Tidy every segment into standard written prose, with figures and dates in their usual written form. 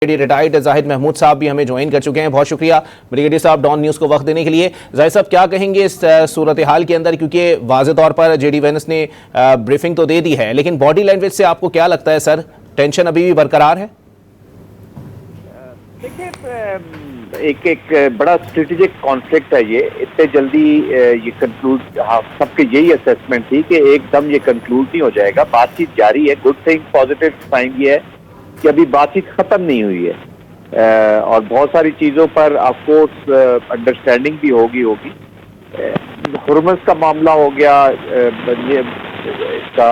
Retired Zahid Mahmood साहब भी हमें ज्वाइन कर चुके हैं। बहुत शुक्रिया ब्रिगेडियर साहब डॉन न्यूज़ को वक्त देने के लिए। जाहिद साहब क्या कहेंगे इस सूरत हाल के अंदर, क्योंकि वाज़े तौर पर जेडी वेंस ने ब्रीफिंग तो दे दी है, लेकिन बॉडी लैंग्वेज से आपको क्या लगता है सर, टेंशन अभी भी बरकरार है? देखिए, एक बड़ा स्ट्रेटेजिक कॉन्फ्लिक्ट है ये। इतने जल्दी ये कंक्लूड, हाँ सबके यही असेसमेंट थी कि एकदम ये कंक्लूड नहीं हो जाएगा। बातचीत जारी है। गुड थिंग, पॉजिटिव साइन ये है कि अभी बातचीत खत्म नहीं हुई है और बहुत सारी चीजों पर ऑफकोर्स अंडरस्टैंडिंग भी होगी। हुर्मुज़ का मामला हो गया, ये इसका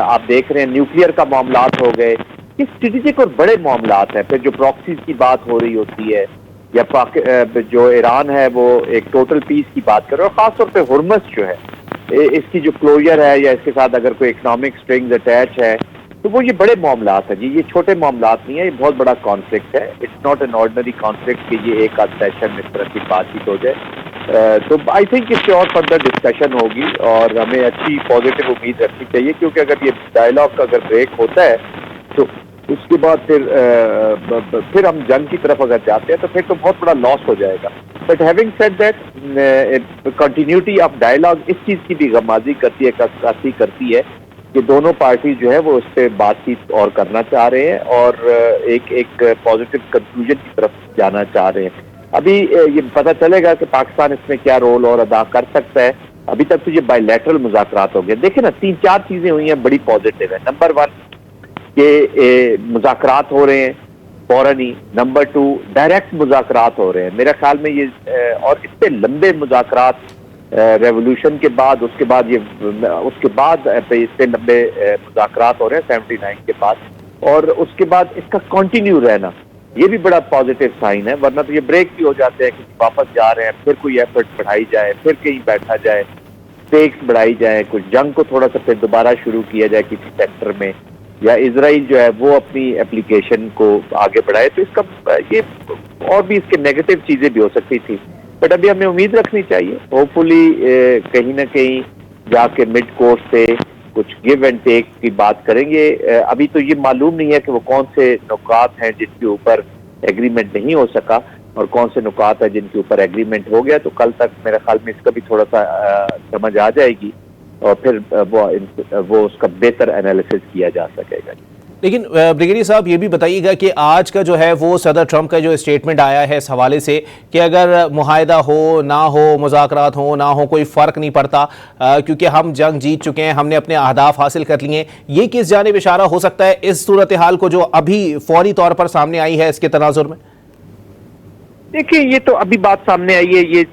आप देख रहे हैं न्यूक्लियर का मामलात हो गए। ये स्ट्रेटेजिक और बड़े मामलात हैं। फिर जो प्रॉक्सीज की बात हो रही होती है या जो ईरान है वो एक टोटल पीस की बात कर रहे हैं, और खासतौर पे हुर्मुज़ जो है इसकी जो क्लोजर है या इसके साथ अगर कोई इकोनॉमिक स्ट्रिंग्स अटैच है तो वो ये बड़े मामलात हैं जी। ये छोटे मामलात नहीं है, ये बहुत बड़ा कॉन्फ्लिक्ट है। It's not an ordinary conflict कि ये एक आध सेशन में इस तरह की बातचीत हो जाए। तो आई थिंक इससे और फर्दर डिस्कशन होगी और हमें अच्छी पॉजिटिव उम्मीद रखनी चाहिए, क्योंकि अगर ये डायलॉग का अगर ब्रेक होता है तो उसके बाद फिर हम जंग की तरफ अगर जाते हैं तो फिर तो बहुत बड़ा लॉस हो जाएगा। But having said that, continuity of dialogue इस चीज़ की भी गमाजी करती है, कस्सी करती है कि दोनों पार्टी जो है वो उस पर बातचीत और करना चाह रहे हैं और एक पॉजिटिव कंक्लूजन की तरफ जाना चाह रहे हैं। अभी ये पता चलेगा कि पाकिस्तान इसमें क्या रोल और अदा कर सकता है। अभी तक तो ये बायलैटरल मुज़ाकरात हो गए। देखिए ना, 3-4 चीजें हुई हैं बड़ी पॉजिटिव है। नंबर 1 के मुज़ाकरात हो रहे हैं फौरन ही। नंबर 2 डायरेक्ट मुज़ाकरात हो रहे हैं। मेरे ख्याल में ये और इतने लंबे मुज़ाकरात रेवोल्यूशन के बाद, उसके बाद इतने लंबे मुज़ाकरात हो रहे हैं 79 के बाद, और उसके बाद इसका कंटिन्यू रहना ये भी बड़ा पॉजिटिव साइन है। वरना तो ये ब्रेक भी हो जाते हैं कि वापस जा रहे हैं, फिर कोई एफर्ट बढ़ाई जाए, फिर कहीं बैठा जाए, स्टेक्स बढ़ाई जाए, कुछ जंग को थोड़ा सा फिर दोबारा शुरू किया जाए किसी सेक्टर में, या इजराइल जो है वो अपनी एप्लीकेशन को आगे बढ़ाए। तो इसका ये और भी इसके नेगेटिव चीजें भी हो सकती थी। बट अभी हमें उम्मीद रखनी चाहिए, होपफुली कहीं ना कहीं जाके मिड कोर्स से कुछ गिव एंड टेक की बात करेंगे। अभी तो ये मालूम नहीं है कि वो कौन से नुकात हैं जिनके ऊपर एग्रीमेंट नहीं हो सका और कौन से नुकात है जिनके ऊपर एग्रीमेंट हो गया। तो कल तक मेरे ख्याल में इसका भी थोड़ा सा समझ आ जाएगी और फिर वो उसका बेहतर एनालिसिस किया जा सकेगा। लेकिन ब्रिगेडियर साहब ये भी बताइएगा कि आज का जो है वो सदर ट्रंप का जो स्टेटमेंट आया है इस हवाले से कि अगर मुआहदा हो ना हो, मुज़ाकरात हो ना हो, कोई फ़र्क नहीं पड़ता क्योंकि हम जंग जीत चुके हैं, हमने अपने अहदाफ हासिल कर लिए। ये किस जानिब इशारा हो सकता है इस सूरत हाल को जो अभी फौरी तौर पर सामने आई है इसके तनाजुर में? देखिए, ये तो अभी बात सामने आई है। ये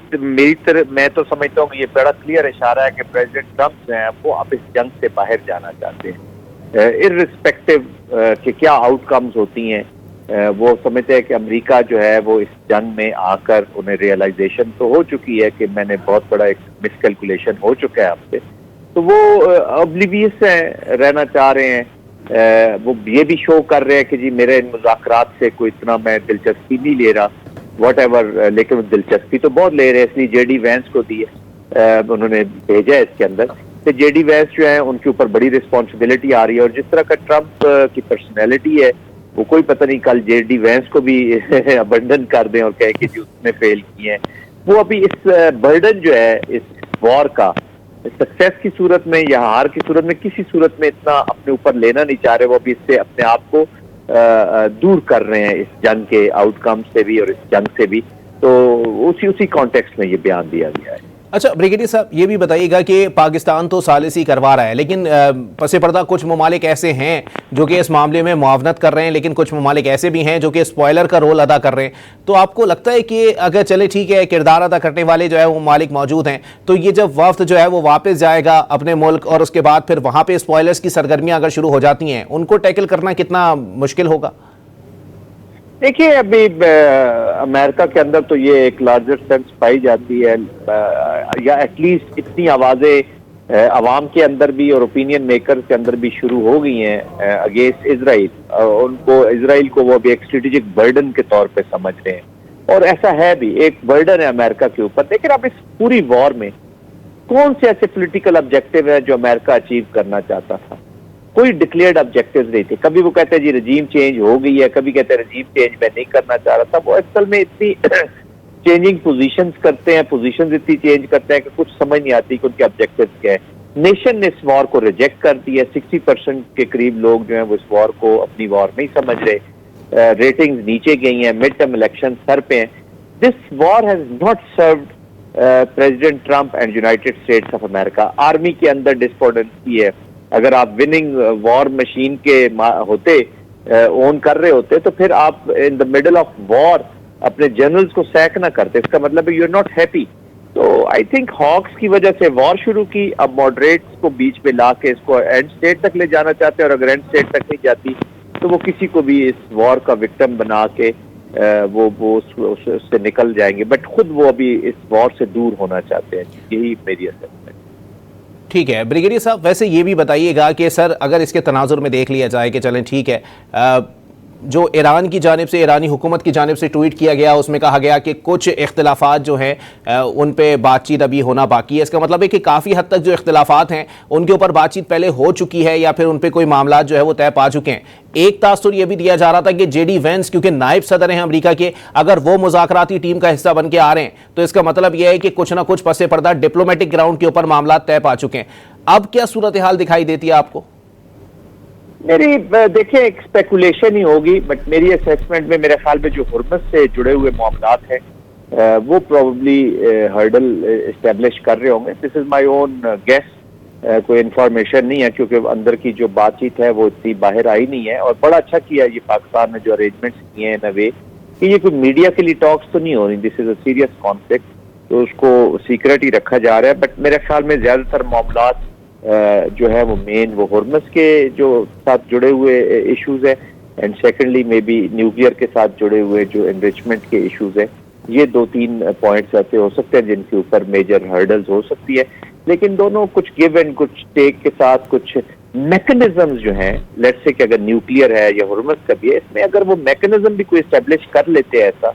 मैं तो समझता हूँ कि ये बड़ा क्लियर इशारा है कि प्रेसिडेंट ट्रंप जो है वो अब इस जंग से बाहर जाना चाहते हैं। इर्रिस्पेक्टिव कि क्या आउटकम्स होती हैं, वो समझते हैं कि अमेरिका जो है वो इस जंग में आकर उन्हें रियलाइजेशन तो हो चुकी है कि मैंने बहुत बड़ा एक मिसकैलकुलेशन हो चुका है आपसे, तो वो ऑब्लिवियस रहना चाह रहे हैं। वो ये भी शो कर रहे हैं कि जी मेरे इन मुज़ाकरात से कोई इतना मैं दिलचस्पी नहीं ले रहा, वट एवर, लेकिन दिलचस्पी तो बहुत ले रहे हैं। इसलिए जेडी वेंस को दी है, उन्होंने भेजा है इसके अंदर। तो जेडी वेंस जो है उनके ऊपर बड़ी रिस्पॉन्सिबिलिटी आ रही है, और जिस तरह का ट्रंप की पर्सनैलिटी है वो कोई पता नहीं कल जेडी वेंस को भी अबंडन कर दें और कहे कि जी उसने फेल किए हैं। वो अभी इस बर्डन जो है इस वॉर का सक्सेस की सूरत में या हार की सूरत में किसी सूरत में इतना अपने ऊपर लेना नहीं चाह रहे। वो अभी इससे अपने आप को दूर कर रहे हैं इस जंग के आउटकम से भी और इस जंग से भी। तो उसी कॉन्टेक्स्ट में ये बयान दिया गया है। अच्छा ब्रिगेडियर साहब ये भी बताइएगा कि पाकिस्तान तो सालिसी करवा रहा है, लेकिन पसे पर्दा कुछ ममालिक ऐसे हैं जो कि इस मामले में मुआवनत कर रहे हैं, लेकिन कुछ ममालिक ऐसे भी हैं जो कि स्पॉयलर का रोल अदा कर रहे हैं। तो आपको लगता है कि अगर चले ठीक है किरदार अदा करने वाले जो है वो ममालिक मौजूद हैं, तो ये जब वफ्द जो है वो वापस जाएगा अपने मुल्क और उसके बाद फिर वहाँ पे स्पॉयलर्स की सरगर्मियाँ अगर शुरू हो जाती हैं, उनको टैकल करना कितना मुश्किल होगा? देखिए, अभी अमेरिका के अंदर तो ये एक लार्जर सेंस पाई जाती है, या एटलीस्ट इतनी आवाजें अवाम के अंदर भी और ओपिनियन मेकर के अंदर भी शुरू हो गई हैं अगेंस्ट इजराइल। उनको इजराइल को वो अभी एक स्ट्रेटेजिक बर्डन के तौर पे समझ रहे हैं, और ऐसा है भी, एक बर्डन है अमेरिका के ऊपर। लेकिन अब इस पूरी वॉर में कौन से ऐसे पॉलिटिकल ऑब्जेक्टिव है जो अमेरिका अचीव करना चाहता था? कोई डिक्लेयर्ड ऑब्जेक्टिव्स नहीं थे। कभी वो कहते हैं जी रजीम चेंज हो गई है, कभी कहते हैं रजीम चेंज मैं नहीं करना चाह रहा था। वो असल में इतनी चेंजिंग पोजीशंस करते हैं, पोजीशंस इतनी चेंज करते हैं कि कुछ समझ नहीं आती कि उनके ऑब्जेक्टिव्स क्या है। नेशन ने इस वॉर को रिजेक्ट कर दिया। 60% के करीब लोग जो हैं वो इस वॉर को अपनी वॉर नहीं समझ रहे। रेटिंग्स नीचे गई हैं, मिड टर्म इलेक्शन सर पे हैं। This war has not served president Trump and United states of America. Army के अंदर डिस्कॉर्डेंसी है। अगर आप विनिंग वॉर मशीन के होते, ओन कर रहे होते, तो फिर आप in the middle of war अपने जनरल्स को सैक ना करते। इसका मतलब है यू आर नॉट हैप्पी। तो आई थिंक हॉक्स की वजह से वॉर शुरू की, अब मॉडरेट्स को बीच में ला के इसको एंड स्टेट तक ले जाना चाहते हैं, और अगर एंड स्टेट तक नहीं जाती तो वो किसी को भी इस वॉर का विक्टिम बना के वो उससे निकल जाएंगे। बट खुद वो अभी इस वॉर से दूर होना चाहते हैं। यही मेरी असेसमेंट। ठीक है ब्रिगेडियर साहब, वैसे ये भी बताइएगा कि सर अगर इसके तनाजुर में देख लिया जाए कि चलें ठीक है, जो ईरान की जानिब से, ईरानी हुकूमत की जानिब से ट्वीट किया गया, उसमें कहा गया कि कुछ इख्तिलाफात जो हैं उन पे बातचीत अभी होना बाकी है। इसका मतलब है कि काफ़ी हद तक जो इख्तिलाफात हैं उनके ऊपर बातचीत पहले हो चुकी है या फिर उन पे कोई मामला जो है वो तय पा चुके हैं। एक तासुर ये भी दिया जा रहा था कि जेडी वेंस क्योंकि नायब सदर हैं अमेरिका के, अगर वो मुज़ाकराती टीम का हिस्सा बन के आ रहे हैं तो इसका मतलब यह है कि कुछ ना कुछ पसे पर्दा डिप्लोमेटिक ग्राउंड के ऊपर मामला तय पा चुके हैं। अब क्या सूरत हाल दिखाई देती है आपको? मेरी देखिए एक स्पेकुलेशन ही होगी, बट मेरी असेसमेंट में मेरे ख्याल में जो हुर्मस से जुड़े हुए मामलात हैं वो प्रोबेबली हर्डल इस्टेब्लिश कर रहे होंगे। This is my own guess, कोई इन्फॉर्मेशन नहीं है क्योंकि अंदर की जो बातचीत है वो इतनी बाहर आई नहीं है। और बड़ा अच्छा किया ये पाकिस्तान ने जो अरेंजमेंट्स किए हैं नवे, कि ये कोई मीडिया के लिए टॉक्स तो नहीं हो रही। This is a serious conflict, तो उसको सीक्रेट ही रखा जा रहा है। बट मेरे ख्याल में ज्यादातर मामलात जो है वो मेन वो हुर्मस के जो साथ जुड़े हुए इश्यूज है, and secondly may be nuclear के साथ जुड़े हुए जो एनरिचमेंट के इश्यूज है। ये 2-3 पॉइंट्स ऐसे हो सकते हैं जिनके ऊपर मेजर हर्डल्स हो सकती है। लेकिन दोनों कुछ गिव एंड कुछ टेक के साथ कुछ मैकेनिज्म्स जो हैं, लेट्स से कि अगर न्यूक्लियर है या हुर्मस का भी है, इसमें अगर वो मैकेनिज्म भी कोई एस्टेब्लिश कर लेते हैं ऐसा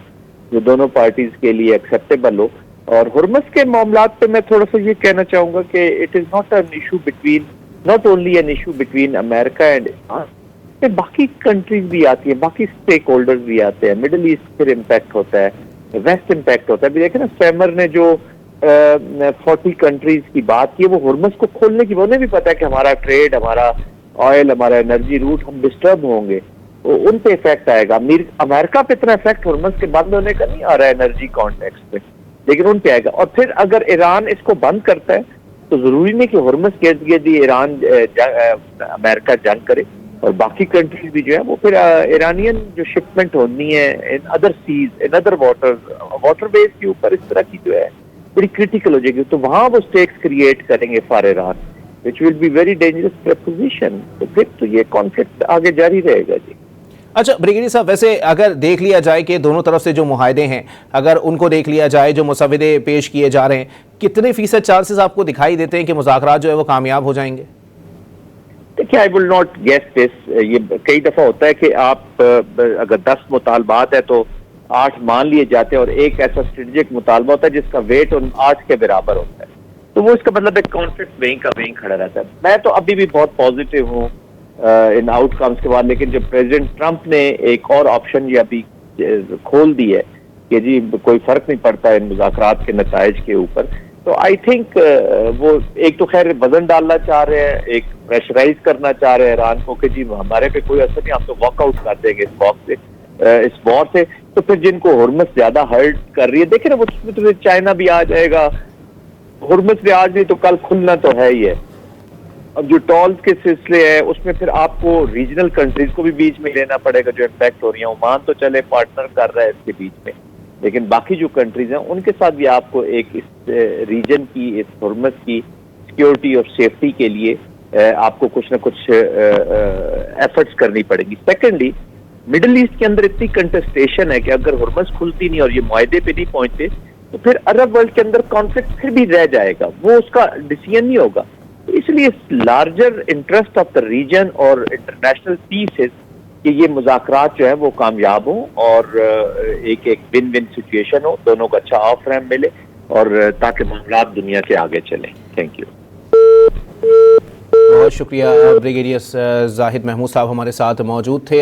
जो दोनों पार्टीज के लिए एक्सेप्टेबल हो। और हुर्मस के मामलात पे मैं थोड़ा सा ये कहना चाहूंगा कि it is not an issue between, not only an issue between America and Iran, बाकी कंट्रीज भी आती है, बाकी स्टेक होल्डर्स भी आते हैं। मिडिल ईस्ट फिर इम्पैक्ट होता है, वेस्ट इम्पैक्ट होता है। अभी देखे ना स्पैमर ने जो 40 कंट्रीज की बात की, वो हुर्मस को खोलने की, उन्हें भी पता है कि हमारा ट्रेड, हमारा ऑयल, हमारा एनर्जी रूट हम डिस्टर्ब होंगे, उन पे इफेक्ट आएगा। अमेरिका पे इतना इफेक्ट हुर्मस के बंद होने का नहीं आ रहा है एनर्जी कॉन्टेक्स्ट में, लेकिन उन पे आएगा। और फिर अगर ईरान इसको बंद करता है तो जरूरी नहीं कि हुर्मस के इर्द गिर्द ईरान अमेरिका जंग करे, और बाकी कंट्रीज भी जो है वो फिर ईरानियन जो शिपमेंट होनी है in other seas, in other waterways के ऊपर इस तरह की जो है बड़ी क्रिटिकल हो जाएगी। तो वहां वो स्टेक्स क्रिएट करेंगे for Iran, which will be very dangerous position. तो फिर तो ये कॉन्फ्लिक्ट आगे जारी रहेगा जी। अच्छा ब्रिगेडियर साहब, वैसे अगर देख लिया जाए कि दोनों तरफ से जो मुआहदे हैं, अगर उनको देख लिया जाए, जो मुसविदे पेश किए जा रहे हैं, कितने फीसद चांसेस आपको दिखाई देते हैं कि मुज़ाकरात जो है वो कामयाब हो जाएंगे? देखिए I will not guess this. ये कई दफा होता है कि आप अगर 10 मुतालबात है तो 8 मान लिए जाते हैं, और एक ऐसा स्ट्रेटेजिक मुतालबा होता है जिसका वेट उन 8 के बराबर होता है। तो वो इसका मतलब एक कॉन्फ्लिक्ट वहीं का वहीं खड़ा रहता है। मैं तो अभी भी बहुत पॉजिटिव हूँ इन आउटकम्स के बाद, लेकिन जब प्रेसिडेंट ट्रंप ने एक और ऑप्शन ये अभी खोल दी है कि जी कोई फर्क नहीं पड़ता इन मुज़ाकरात के नताइज के ऊपर, तो आई थिंक वो एक तो खैर वजन डालना चाह रहे हैं, एक प्रेशराइज करना चाह रहे हैं ईरान को कि जी हमारे पे कोई असर नहीं, हम तो वॉकआउट कर देंगे इस वॉर से। तो फिर जिनको हुर्मस ज्यादा हर्ट कर रही है, देखे ना, वो तो चाइना भी आ जाएगा। हुर्मस ने आज नहीं तो कल खुलना तो है ही है। अब जो टॉल्स के सिलसिले है उसमें फिर आपको रीजनल कंट्रीज को भी बीच में लेना पड़ेगा जो इम्पैक्ट हो रही है। ओमान तो चले पार्टनर कर रहा है इसके बीच में, लेकिन बाकी जो कंट्रीज हैं उनके साथ भी आपको एक इस रीजन की, इस हुर्मस की सिक्योरिटी और सेफ्टी के लिए आपको कुछ ना कुछ एफर्ट्स करनी पड़ेगी। सेकेंडली, मिडिल ईस्ट के अंदर इतनी कंटेस्टेशन है कि अगर हुर्मस खुलती नहीं और ये मुआहदे पे नहीं पहुंचते तो फिर अरब वर्ल्ड के अंदर कॉन्फ्लिक्ट फिर भी रह जाएगा, वो उसका डिसीजन नहीं होगा। इसलिए larger interest of the region और इंटरनेशनल पीस है कि ये मुज़ाकरात जो है वो कामयाब हो और एक विन विन सिचुएशन हो, दोनों को अच्छा ऑफ रैम्प मिले और ताकि मामला दुनिया से आगे चलें। Thank you. बहुत शुक्रिया। ब्रिगेडियर जाहिद महमूद साहब हमारे साथ मौजूद थे।